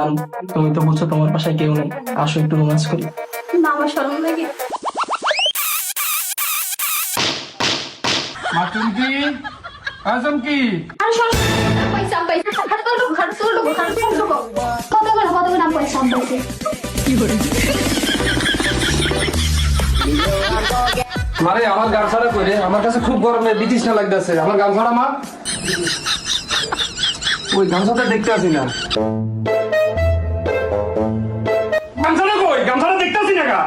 জান, তুমি তো বলছো তোমার বাসায় কেউ নেই, আসো একটু রোম্যান্স করি। না, আমার শরম লাগে। চুমকি, চুমকি, আর শরম পয়সা পয়সা খাট করো কত করে নাম পয়সা পাইছে। মারে আমার গামছাটা কইরে, আমার কাছে খুব গরমে বিতৃষ্ণা লাগতেছে। আমার গামছাটা মা, ওই গামছাটা দেখতে আসি না। গামছাটা কই? গামছাটা দেখতে আসি না গা।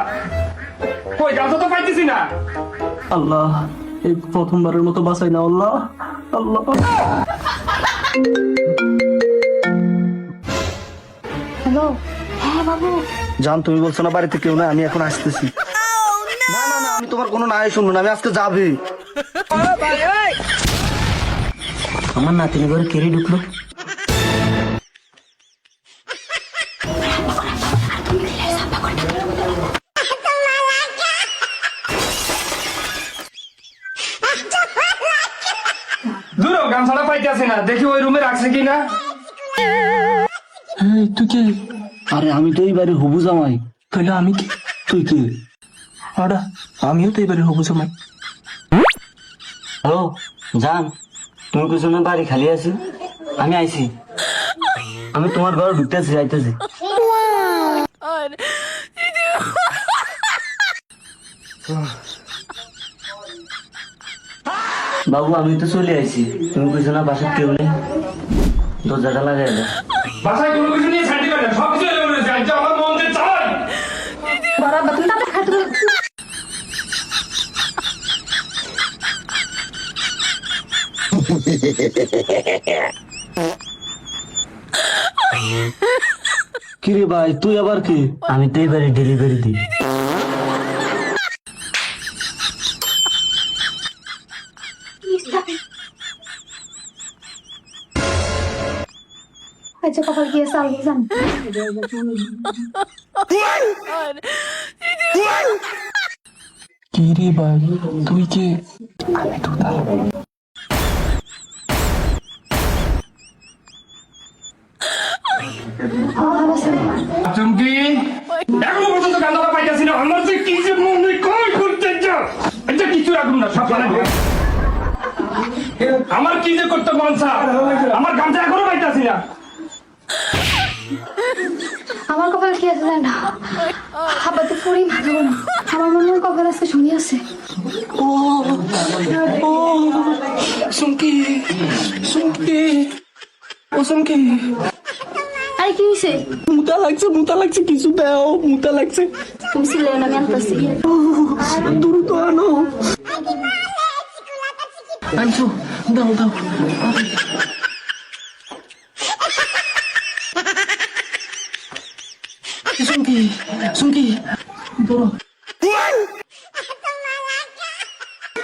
কই গামছা তো পাইতেছি না। আল্লাহ, এই প্রথমবারের মতো বাঁচাই না আল্লাহ, আল্লাহ। হ্যালো, হ্যাঁ বাবু। জান, তুমি বলছো না বাড়িতে কেউ না, আমি এখন আসতেছি। না না না, আমি তোমার কোনো নাই শুনবো না, আমি আজকে যাবি। আমার নাতিনি ঘরে কেড়ে ঢুকলো। দূর হ, গামছাটা পাইতেছি না, দেখি ওই রুমে রাখছে কিনা। তুই কে? আরে আমি তো এই বাড়ি হবু জামাই। তাহলে আমি কি? তুই কে? আরে আমিও তো এবারে হবু জামাই। হ্যালো জান, তুমি কিছু না, বাড়ি খালি আছি, আমি আইছি। আমি তোমার ঘরে ঢুকতেছি, যাইতেছি। বাবু আমি তো চলে আইছি, তুমি কিছু না, বাসার কেউ নেই, দরজাটা লাগাই দাও। বাসায় কোনো কিছু নিয়ে ছাড়ি না, সব কিছু এলোমেলো হয়েছে। আজ আমার মন যে চাই। বড় বাবু তাতে খাট করো। কিরে ভাই, তুই আবার কি? আমি তো এবারে ডেলিভারি দিই। আচ্ছা, কপাল কি আছে আল্লাহ জানে। কি রে ভাই, তুই কে? আমি তো তার চুমকি, এখনো পর্যন্ত গামছাটা পাইতেছি না। আমার যে কি যে মনে কই করতে যা, এটা কিছু রাখুন না, সব বানাই দিন। আমার কি যে করতে মন চায়, আমার গামছা এখনো পাইতেছি না। আমার কপাল কি আছে জানো? হাবাতে পড়ি মাথা গরম। আমার মনে হয় কপাল আজকে শুনি আছে। সুমকি, সুমকি, ও সুমকি, আরে কি হয়েছে? মুতা লাগছে, কিছু দাও, মুতা লাগছে। তুমি ছিলে না, আমি আনতেছি। দ্রুত আনো। আনছো, দাও দাও। সুমকি, সুমকি, ধরো।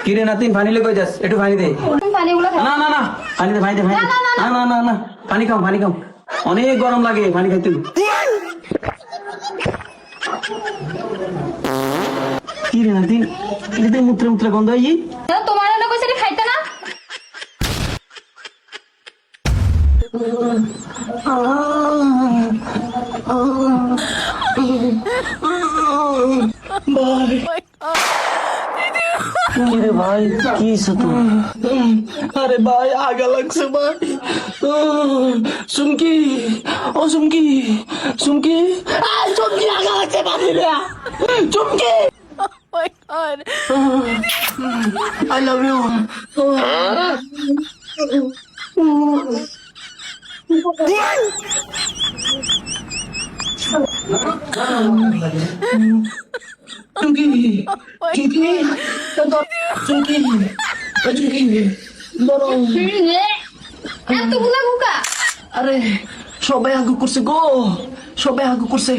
কিরে নাতিন, পানি লেগে যাস, একটু পানি দে। পানিগুলো না না না, পানি দে, পানি দে, পানি দে। না না না না, পানি খাও, পানি খাও, অনেক গরম লাগে, পানি খাইতে। কি রে নাতিন, এটাতে মূত্রে মূত্রে গন্ধ হয়। তোমার না কইছে খাইতে না। কি রে ভাই, কি হয়েছে তোর? আরে ভাই, আগা লাগছে ভাই। সুমকি, ও সুমকি, সুমকি, সুমকি, আগা লাগছে পানি রে। চুমকি, I love you. চুমকি, চুমকি, চুমকি, চুমকি, বড়। এতগুলা বুকা। আরে সবাই আগু করছে গো, সবাই আগু করছে।